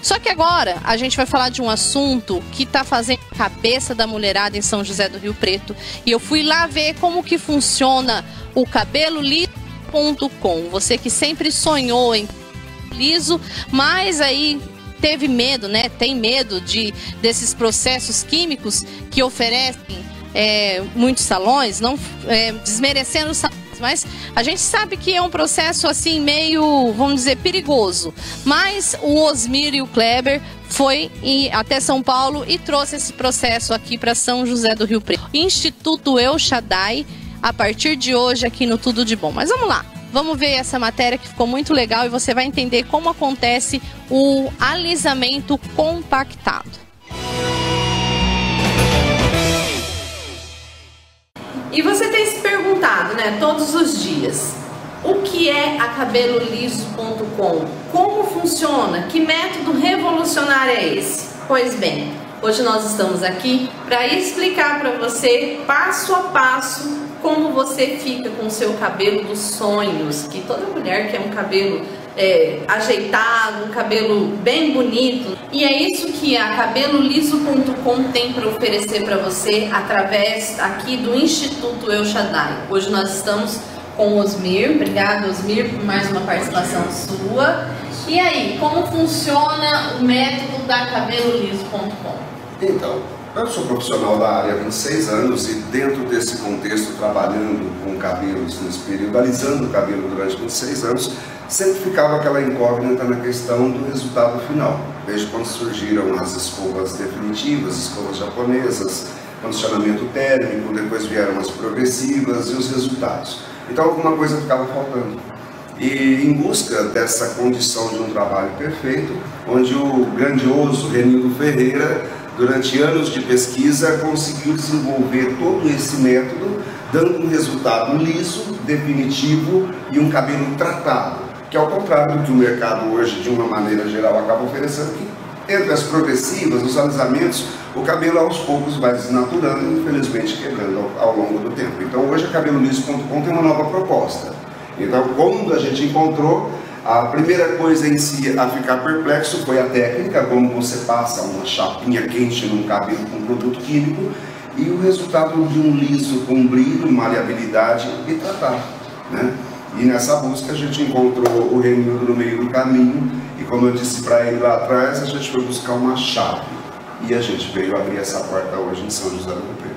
Só que agora a gente vai falar de um assunto que está fazendo a cabeça da mulherada em São José do Rio Preto. E eu fui lá ver como que funciona o cabeloliso.com. Você que sempre sonhou em liso, mas aí teve medo, né? Tem medo desses processos químicos que oferecem muitos salões, não desmerecendo os salões. Mas a gente sabe que é um processo assim meio, vamos dizer, perigoso. Mas o Osmir e o Kleber foi até São Paulo e trouxe esse processo aqui para São José do Rio Preto. Instituto El Shaddai, a partir de hoje aqui no Tudo de Bom. Mas vamos lá, vamos ver essa matéria que ficou muito legal e você vai entender como acontece o alisamento compactado. E você tem se perguntado, né, todos os dias, o que é a cabeloliso.com? Como funciona? Que método revolucionário é esse? Pois bem, hoje nós estamos aqui para explicar para você, passo a passo, como você fica com o seu cabelo dos sonhos, que toda mulher quer um cabelo ajeitado, um cabelo bem bonito. E é isso que a cabeloliso.com tem para oferecer para você através aqui do Instituto El Shaddai. Hoje nós estamos com o Osmir. Obrigado, Osmir, por mais uma participação sua. E aí, como funciona o método da cabeloliso.com? Então, eu sou profissional da área há 26 anos e dentro desse contexto, trabalhando com cabelos nesse período, alisando o cabelo durante 26 anos, sempre ficava aquela incógnita na questão do resultado final. Desde quando surgiram as escovas definitivas, escovas japonesas, condicionamento térmico, depois vieram as progressivas e os resultados. Então alguma coisa ficava faltando. E em busca dessa condição de um trabalho perfeito, onde o grandioso Renildo Ferreira, durante anos de pesquisa, conseguiu desenvolver todo esse método, dando um resultado liso, definitivo e um cabelo tratado, que ao contrário do que o mercado hoje, de uma maneira geral, acaba oferecendo, que entre as progressivas, os alisamentos, o cabelo aos poucos vai desnaturando e infelizmente quebrando ao longo do tempo. Então hoje a cabeloliso.com tem uma nova proposta. Então quando a gente encontrou, a primeira coisa em si a ficar perplexo foi a técnica, como você passa uma chapinha quente num cabelo com produto químico, e o resultado de um liso com brilho, maleabilidade e tratado, né? E nessa busca a gente encontrou o Renildo no meio do caminho e, como eu disse para ele lá atrás, a gente foi buscar uma chave e a gente veio abrir essa porta hoje em São José do Rio Preto.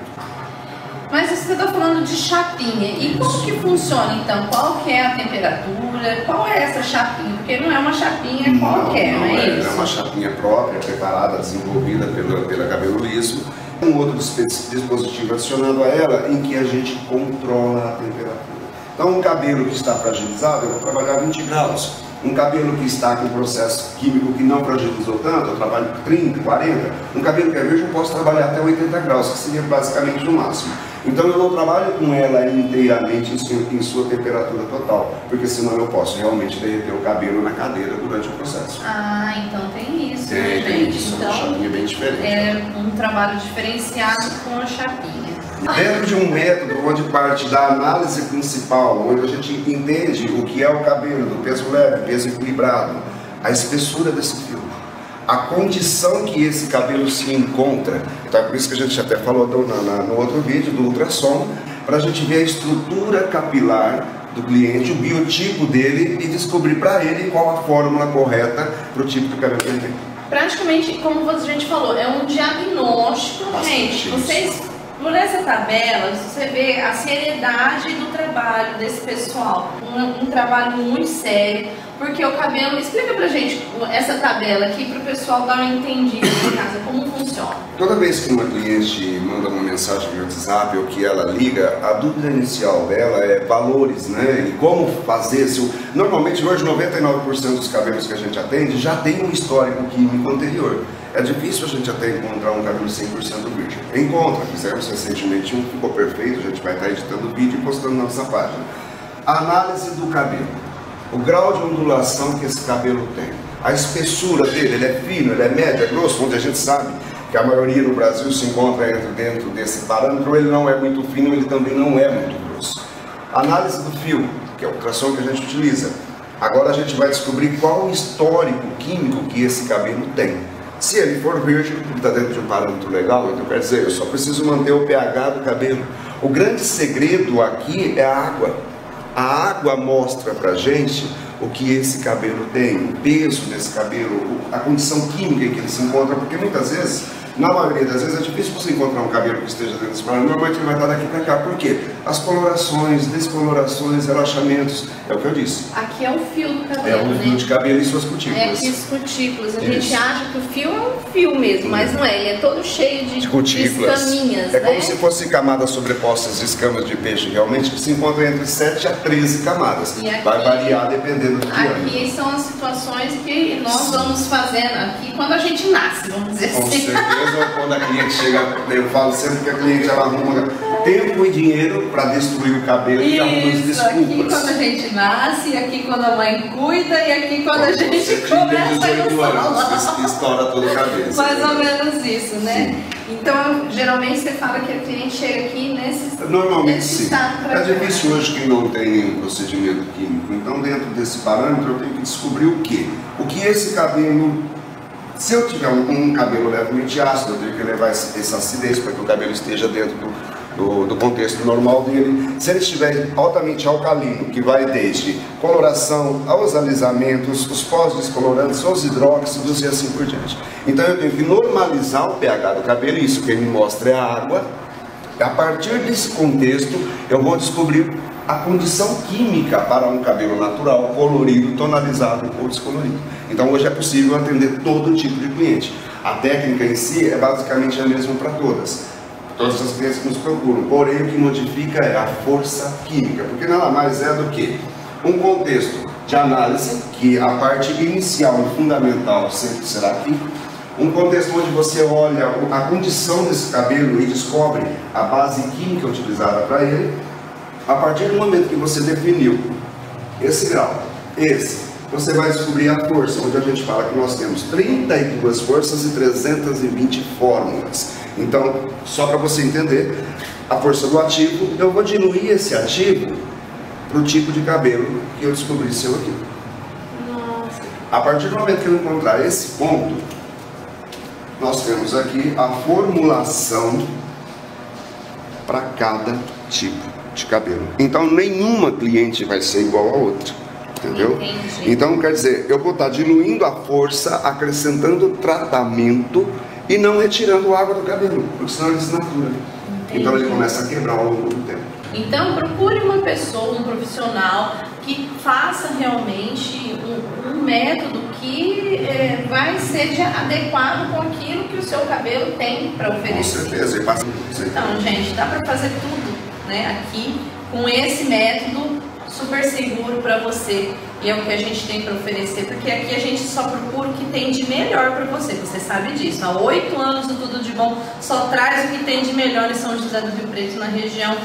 Mas você está falando de chapinha, e como que funciona então? Qual que é a temperatura? Qual é essa chapinha? Porque não é uma chapinha qualquer, não é isso? É uma chapinha própria, preparada, desenvolvida pela Cabelo Liso. Um outro dispositivo adicionado a ela em que a gente controla a temperatura. Então um cabelo que está fragilizado, eu vou trabalhar 20 graus. Um cabelo que está com processo químico que não fragilizou tanto, eu trabalho 30, 40. Um cabelo que é verde, eu posso trabalhar até 80 graus, que seria basicamente o máximo. Então eu não trabalho com ela inteiramente em sua temperatura total, porque senão eu posso realmente derreter o cabelo na cadeira durante o processo. Ah, então tem isso, né, gente? Tem isso, então, uma chapinha bem diferente. É um trabalho diferenciado com a chapinha. Dentro de um método onde parte da análise principal, onde a gente entende o que é o cabelo, do peso leve, peso equilibrado, a espessura desse fio, a condição que esse cabelo se encontra. Então é por isso que a gente até falou no outro vídeo do ultrassom, para a gente ver a estrutura capilar do cliente, o biotipo dele e descobrir para ele qual a fórmula correta para o tipo de cabelo que ele tem. Praticamente, como a gente falou, é um diagnóstico, gente. Vocês, por essa tabela, você vê a seriedade do trabalho desse pessoal. Um trabalho muito sério, porque o cabelo... Explica pra gente essa tabela aqui para o pessoal dar uma entendida em casa, como funciona. Toda vez que uma cliente manda uma mensagem no WhatsApp ou que ela liga, a dúvida inicial dela é valores, né? E como fazer. Normalmente, hoje, 99% dos cabelos que a gente atende já tem um histórico químico anterior. É difícil a gente até encontrar um cabelo 100% virgem. Encontra, fizemos recentemente um, ficou perfeito, a gente vai estar editando o vídeo e postando na nossa página. A análise do cabelo, o grau de ondulação que esse cabelo tem, a espessura dele, ele é fino, ele é médio, é grosso, onde a gente sabe que a maioria no Brasil se encontra dentro desse parâmetro, ele não é muito fino, ele também não é muito grosso. A análise do fio, que é o ultrassom que a gente utiliza, Agora a gente vai descobrir qual o histórico químico que esse cabelo tem. Se ele for virgem, ele está dentro de um parâmetro legal, então quer dizer, eu só preciso manter o pH do cabelo. O grande segredo aqui é a água. A água mostra pra gente o que esse cabelo tem, o peso desse cabelo, a condição química em que ele se encontra, porque muitas vezes, na maioria das vezes, é difícil você encontrar um cabelo que esteja dentro desse parâmetro, normalmente ele vai estar daqui para cá. Por quê? As colorações, descolorações, relaxamentos, é o que eu disse. Aqui é o fio do cabelo, é o fio de cabelo e suas cutículas. É aqui as cutículas. A gente acha que o fio é um fio mesmo, mas não é. Ele é todo cheio de cutículas. escaminhas, É né? como se fossem camadas sobrepostas de escamas de peixe, realmente, que se encontram entre 7 a 13 camadas. E aqui, vai variar dependendo do que é. Aqui são as situações que nós vamos fazendo aqui quando a gente nasce, vamos dizer Com assim. certeza, quando a cliente chega, eu falo sempre que a cliente ela arruma tempo e dinheiro para destruir o cabelo e arruma as desculpas. Aqui quando a gente nasce, aqui quando a mãe cuida e aqui quando a gente começa a ir no salão. Estoura todo o cabelo. Mais ou menos isso, né? Sim. Então, geralmente você fala que a cliente chega aqui Normalmente sim. estado. É difícil hoje que não tem um procedimento químico. Então, dentro desse parâmetro, eu tenho que descobrir o quê? O que esse cabelo... Se eu tiver um cabelo levemente ácido, eu tenho que levar essa acidez para que o cabelo esteja dentro do contexto normal dele. Se ele estiver altamente alcalino, que vai desde coloração aos alisamentos, os pós-descolorantes, os hidróxidos e assim por diante. Então eu tenho que normalizar o pH do cabelo, isso que ele me mostra é a água. A partir desse contexto, eu vou descobrir a condição química para um cabelo natural, colorido, tonalizado ou descolorido. Então hoje é possível atender todo tipo de cliente. A técnica em si é basicamente a mesma para todas as clientes que nos procuram. Porém, o que modifica é a força química, porque nada mais é do que um contexto de análise, que a parte inicial e fundamental sempre será aqui. Um contexto onde você olha a condição desse cabelo e descobre a base química utilizada para ele. A partir do momento que você definiu esse grau, você vai descobrir a força, onde a gente fala que nós temos 32 forças e 320 fórmulas. Então, só para você entender, a força do ativo, eu vou diluir esse ativo para o tipo de cabelo que eu descobri seu aqui. Nossa. A partir do momento que eu encontrar esse ponto, nós temos aqui a formulação para cada tipo de cabelo. Então nenhuma cliente vai ser igual a outra, entendeu? Entendi. Então quer dizer, eu vou estar diluindo a força, acrescentando tratamento e não retirando água do cabelo, porque senão ele desnatura. Então ele começa a quebrar ao longo do tempo. Então procure uma pessoa, um profissional que faça realmente um método que vai ser adequado com aquilo que o seu cabelo tem para oferecer. Com certeza. Então, gente, dá para fazer tudo, né, aqui com esse método super seguro para você, e é o que a gente tem para oferecer, porque aqui a gente só procura o que tem de melhor para você sabe disso. Há 8 anos o Tudo de Bom só traz o que tem de melhor em São José do Rio Preto, na região.